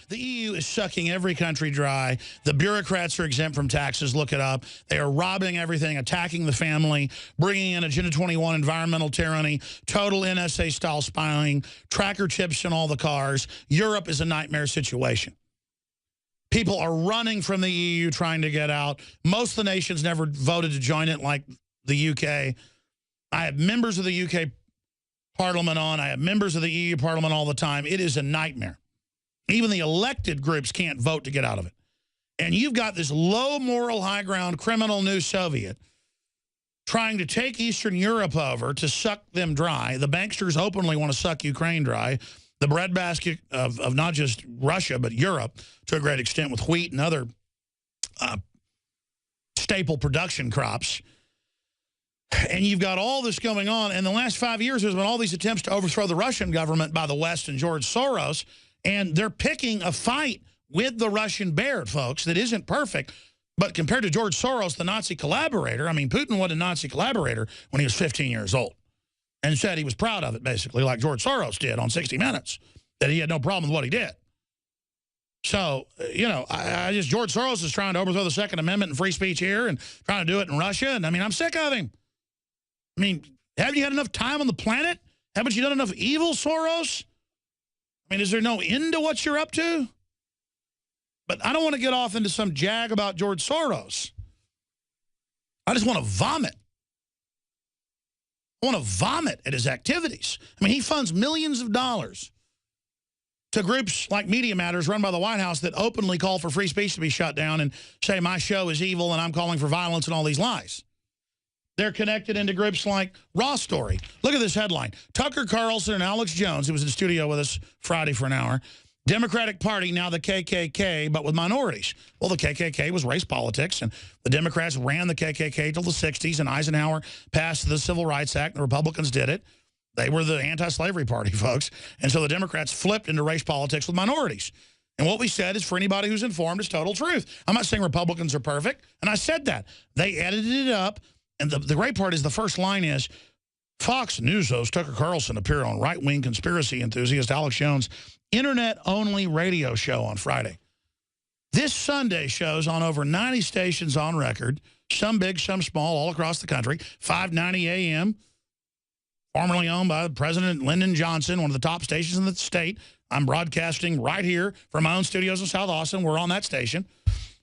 The EU is sucking every country dry. The bureaucrats are exempt from taxes. Look it up. They are robbing everything, attacking the family, bringing in Agenda 21 environmental tyranny, total NSA-style spying, tracker chips in all the cars. Europe is a nightmare situation. People are running from the EU trying to get out. Most of the nations never voted to join it, like the UK. I have members of the UK Parliament on. I have members of the EU Parliament all the time. It is a nightmare. Even the elected groups can't vote to get out of it. And you've got this low moral, high ground, criminal new Soviet trying to take Eastern Europe over to suck them dry. The banksters openly want to suck Ukraine dry. The breadbasket of not just Russia, but Europe, to a great extent, with wheat and other staple production crops. And you've got all this going on. And the last 5 years, there's been all these attempts to overthrow the Russian government by the West and George Soros. And they're picking a fight with the Russian bear, folks, that isn't perfect. But compared to George Soros, the Nazi collaborator, I mean, Putin was a Nazi collaborator when he was 15 years old. And said he was proud of it, basically, like George Soros did on 60 Minutes, that he had no problem with what he did. So, you know, George Soros is trying to overthrow the Second Amendment and free speech here and trying to do it in Russia. And, I mean, I'm sick of him. I mean, haven't you had enough time on the planet? Haven't you done enough evil, Soros? I mean, is there no end to what you're up to? But I don't want to get off into some jag about George Soros. I just want to vomit. I want to vomit at his activities. I mean, he funds millions of dollars to groups like Media Matters run by the White House that openly call for free speech to be shut down and say my show is evil and I'm calling for violence and all these lies. They're connected into groups like Raw Story. Look at this headline. Tucker Carlson and Alex Jones, who was in the studio with us Friday for an hour, Democratic Party, now the KKK, but with minorities. Well, the KKK was race politics, and the Democrats ran the KKK till the 60s, and Eisenhower passed the Civil Rights Act, and the Republicans did it. They were the anti-slavery party, folks. And so the Democrats flipped into race politics with minorities. And what we said is, for anybody who's informed, is total truth. I'm not saying Republicans are perfect, and I said that. They edited it up, and the great part is the first line is, Fox News host Tucker Carlson appeared on right-wing conspiracy enthusiast Alex Jones' internet-only radio show on Friday. This Sunday shows on over 90 stations on record, some big, some small, all across the country, 590 AM, formerly owned by President Lyndon Johnson, one of the top stations in the state. I'm broadcasting right here from my own studios in South Austin. We're on that station.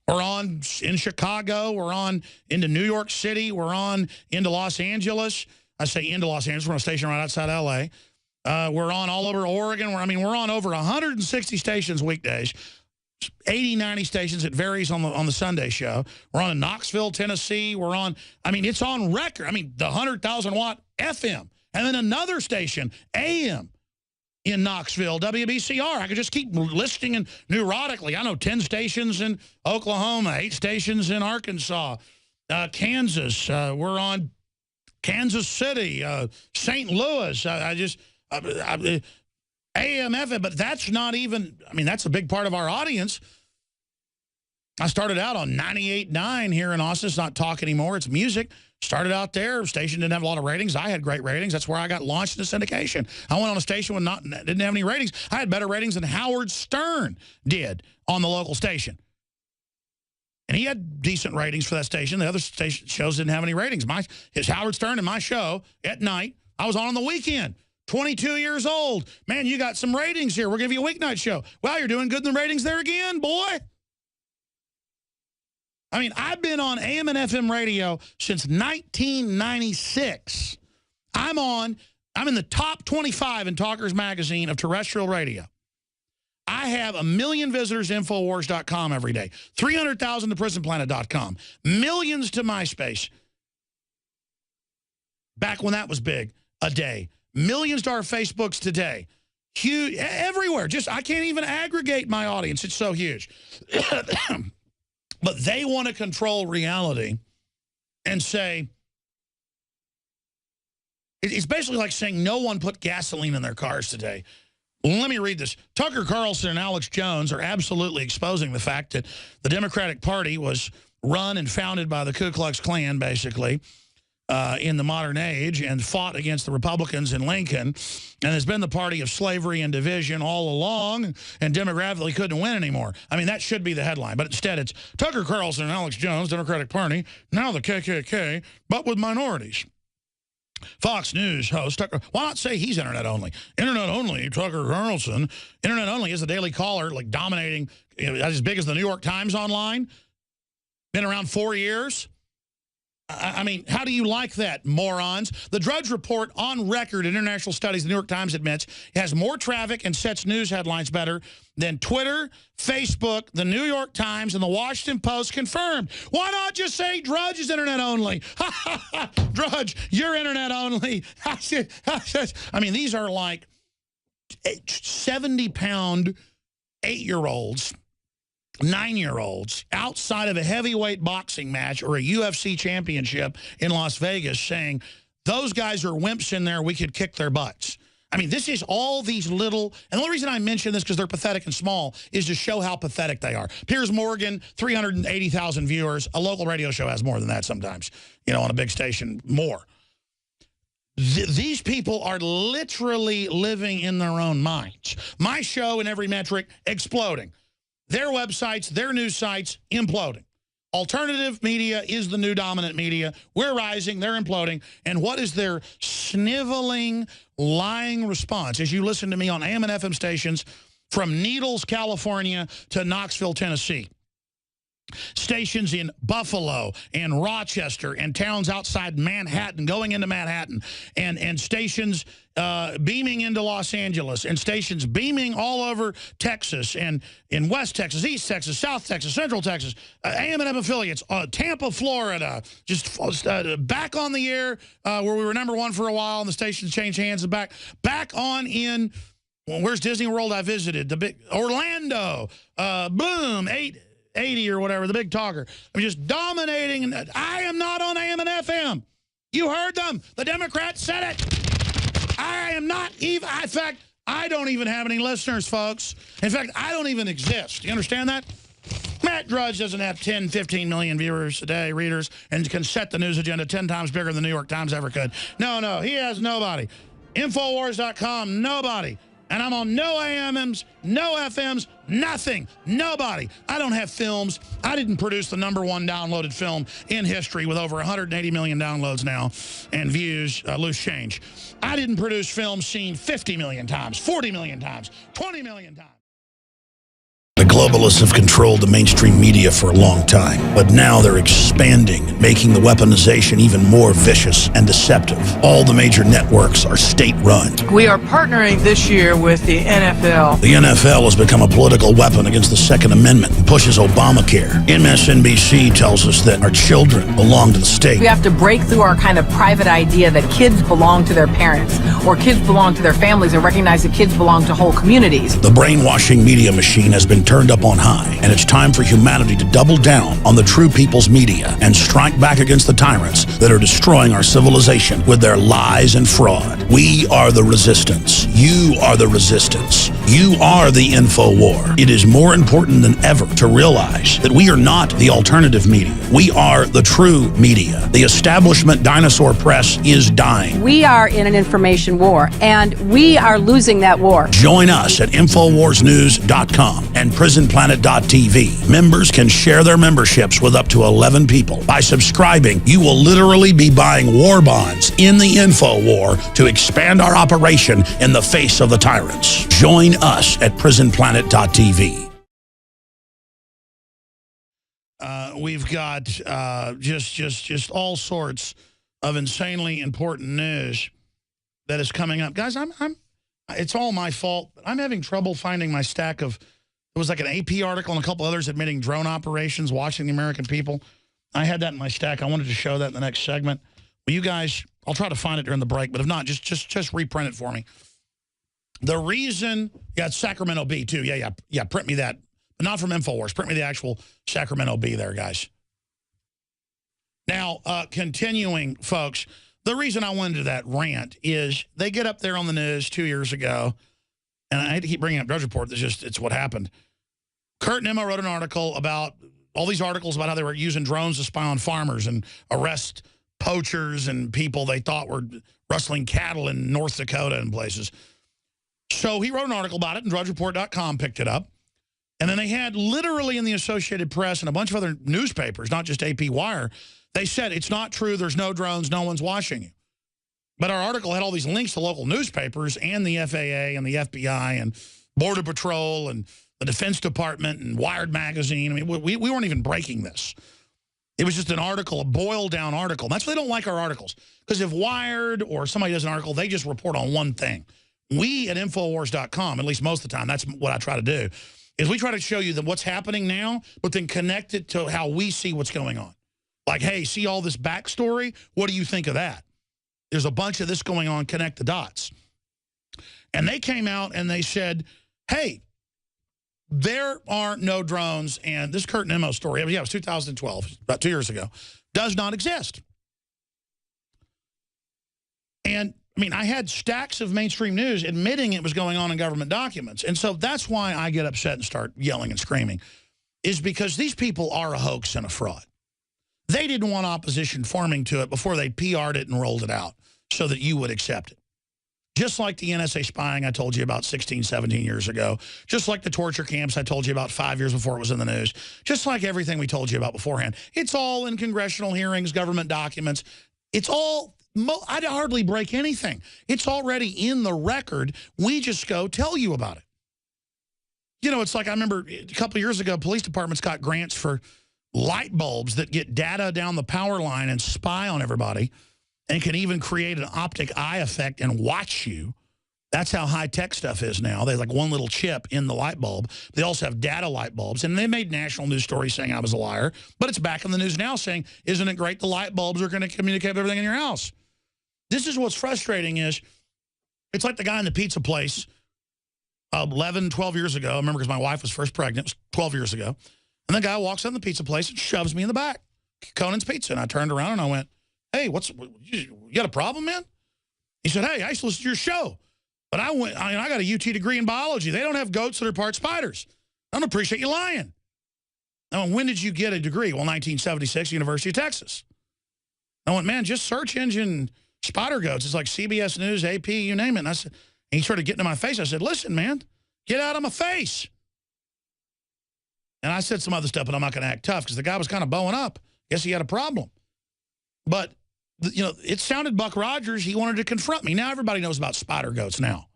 We're on in Chicago. We're on into New York City. We're on into Los Angeles. I say into Los Angeles. We're on a station right outside L.A. We're on all over Oregon. We're on over 160 stations weekdays, 80, 90 stations. It varies on the Sunday show. We're on in Knoxville, Tennessee. We're on, it's on record. The 100,000-watt FM. And then another station, AM, in Knoxville, WBCR. I could just keep listing and neurotically. I know 10 stations in Oklahoma, 8 stations in Arkansas, Kansas. We're on Kansas City, St. Louis. AM, FM, but that's not even, that's a big part of our audience. I started out on 98.9 here in Austin. It's not talk anymore. It's music. Started out there. Station didn't have a lot of ratings. I had great ratings. That's where I got launched into syndication. I went on a station didn't have any ratings. I had better ratings than Howard Stern did on the local station. And he had decent ratings for that station. The other station shows didn't have any ratings. His Howard Stern and my show at night, I was on the weekend. 22 years old. Man, you got some ratings here. We're going to give you a weeknight show. Wow, you're doing good in the ratings there again, boy. I've been on AM and FM radio since 1996. I'm in the top 25 in Talkers Magazine of terrestrial radio. I have 1 million visitors to Infowars.com every day, 300,000 to PrisonPlanet.com, millions to MySpace, back when that was big, a day, millions to our Facebooks today, huge, everywhere. I can't even aggregate my audience. It's so huge. But they want to control reality and say, it's basically like saying no one put gasoline in their cars today. Well, let me read this. Tucker Carlson and Alex Jones are absolutely exposing the fact that the Democratic Party was run and founded by the Ku Klux Klan, basically. in the modern age and fought against the Republicans in Lincoln and has been the party of slavery and division all along and demographically couldn't win anymore. I mean, that should be the headline. But instead, it's Tucker Carlson and Alex Jones, Democratic Party, now the KKK, but with minorities. Fox News host Tucker, why not say he's internet only? Internet only, Tucker Carlson. Internet only is the Daily Caller, like dominating, as big as the New York Times online. Been around 4 years. I mean, how do you like that, morons? The Drudge Report on record, international studies, the New York Times admits, has more traffic and sets news headlines better than Twitter, Facebook, the New York Times, and the Washington Post confirmed. Why not just say Drudge is internet only? Drudge, you're internet only. I mean, these are like 70-pound 8-year-olds. 9-year-olds outside of a heavyweight boxing match or a UFC championship in Las Vegas saying, those guys are wimps in there, we could kick their butts. I mean, this is all these little, and the only reason I mention this because they're pathetic and small is to show how pathetic they are. Piers Morgan, 380,000 viewers. A local radio show has more than that sometimes, you know, on a big station, more. These people are literally living in their own minds. My show in every metric, exploding. Their websites, their news sites, imploding. Alternative media is the new dominant media. We're rising, they're imploding. And what is their sniveling, lying response? As you listen to me on AM and FM stations from Needles, California to Knoxville, Tennessee. Stations in Buffalo and Rochester and towns outside Manhattan, going into Manhattan, and stations beaming into Los Angeles, and stations beaming all over Texas and in West Texas, East Texas, South Texas, Central Texas, AM and M affiliates, Tampa, Florida, just back on the air where we were #1 for a while and the stations changed hands and back on in, well, where's Disney World I visited? The big Orlando, boom, 880 or whatever, the big talker. I'm just dominating. And I am not on AM and FM. You heard them. The Democrats said it. I am not even, in fact, I don't even have any listeners, folks. In fact, I don't even exist. You understand that? Matt Drudge doesn't have 10, 15 million viewers a day, readers, and can set the news agenda 10 times bigger than the New York Times ever could. No, he has nobody. Infowars.com, nobody. And I'm on no AMs, no FMs, nothing, nobody. I don't have films. I didn't produce the #1 downloaded film in history with over 180 million downloads now and views, loose change. I didn't produce films seen 50 million times, 40 million times, 20 million times. The globalists have controlled the mainstream media for a long time, but now they're expanding, making the weaponization even more vicious and deceptive. All the major networks are state-run. We are partnering this year with the NFL. The NFL has become a political weapon against the Second Amendment and pushes Obamacare. MSNBC tells us that our children belong to the state. We have to break through our kind of private idea that kids belong to their parents or kids belong to their families and recognize that kids belong to whole communities. The brainwashing media machine has been turned up on high, and it's time for humanity to double down on the true people's media and strike back against the tyrants that are destroying our civilization with their lies and fraud. We are the resistance. You are the resistance. You are the info war. It is more important than ever to realize that we are not the alternative media. We are the true media. The establishment dinosaur press is dying. We are in an information war, and we are losing that war. Join us at InfoWarsNews.com and PrisonPlanet.tv. Members can share their memberships with up to 11 people. By subscribing, you will literally be buying war bonds in the info war to expand our operation in the face of the tyrants. Join us at PrisonPlanet.tv. We've got just all sorts of insanely important news that is coming up. Guys, it's all my fault. I'm having trouble finding my stack of, it was like an AP article and a couple others admitting drone operations, watching the American people. I had that in my stack. I wanted to show that in the next segment. Will you guys, I'll try to find it during the break, but if not, just reprint it for me. The reason, yeah, it's Sacramento Bee too. Yeah, print me that. But not from InfoWars. Print me the actual Sacramento Bee there, guys. Now, continuing, folks, the reason I went into that rant is they get up there on the news 2 years ago, and I hate to keep bringing up Drudge Report, it's what happened. Kurt and Emma wrote an article about, all these articles about how they were using drones to spy on farmers and arrest poachers and people they thought were rustling cattle in North Dakota and places. So he wrote an article about it, and DrudgeReport.com picked it up. And then they had literally in the Associated Press and a bunch of other newspapers, not just AP Wire, they said, it's not true, there's no drones, no one's watching you. But our article had all these links to local newspapers and the FAA and the FBI and Border Patrol and the Defense Department and Wired Magazine. I mean, we weren't even breaking this. It was just an article, a boiled-down article. And that's why they don't like our articles. Because if Wired or somebody does an article, they just report on one thing. We at Infowars.com, at least most of the time, that's what I try to do, is we try to show you that what's happening now, but then connect it to how we see what's going on. Like, hey, see all this backstory? What do you think of that? There's a bunch of this going on, connect the dots. And they came out and they said, hey, there are no drones, and this Kurt Nimmo story, it was 2012, about 2 years ago, does not exist. And, I mean, I had stacks of mainstream news admitting it was going on in government documents. And so that's why I get upset and start yelling and screaming, is because these people are a hoax and a fraud. They didn't want opposition farming to it before they PR'd it and rolled it out so that you would accept it. Just like the NSA spying I told you about 16, 17 years ago. Just like the torture camps I told you about 5 years before it was in the news. Just like everything we told you about beforehand. It's all in congressional hearings, government documents. It's all, I'd hardly break anything. It's already in the record. We just go tell you about it. You know, it's like I remember a couple of years ago, police departments got grants for light bulbs that get data down the power line and spy on everybody and can even create an optic eye effect and watch you. That's how high-tech stuff is now. They have like one little chip in the light bulb. They also have data light bulbs. And they made national news stories saying I was a liar. But it's back in the news now saying, isn't it great the light bulbs are going to communicate with everything in your house? This is what's frustrating is, it's like the guy in the pizza place 11, 12 years ago. I remember because my wife was first pregnant. It was 12 years ago. And the guy walks in the pizza place and shoves me in the back. Conan's Pizza. And I turned around and I went, hey, you got a problem, man? He said, hey, I used to listen to your show. But I got a UT degree in biology. They don't have goats that are part spiders. I don't appreciate you lying. I went, when did you get a degree? Well, 1976, University of Texas. I went, man, just search engine spider goats. It's like CBS News, AP, you name it. And he started getting in my face. I said, listen, man, get out of my face. And I said some other stuff, but I'm not going to act tough because the guy was kind of bowing up. Guess he had a problem. But, you know, it sounded Buck Rogers. He wanted to confront me. Now everybody knows about spider goats now.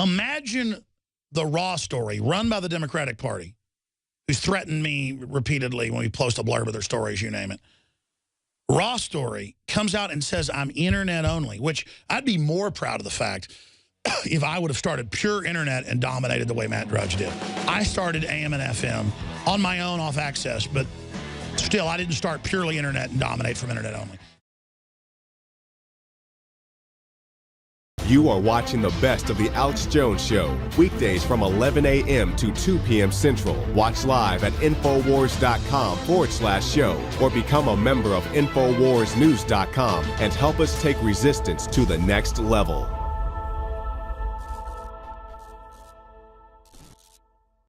Imagine the Raw story run by the Democratic Party, who's threatened me repeatedly when we post a blurb of their stories, you name it. Raw story comes out and says I'm internet only, which I'd be more proud of the fact if I would have started pure internet and dominated the way Matt Drudge did. I started AM and FM on my own off access, but still, I didn't start purely internet and dominate from internet only. You are watching the best of the Alex Jones Show, weekdays from 11 a.m. to 2 p.m. Central. Watch live at Infowars.com/show or become a member of InfoWarsNews.com and help us take resistance to the next level.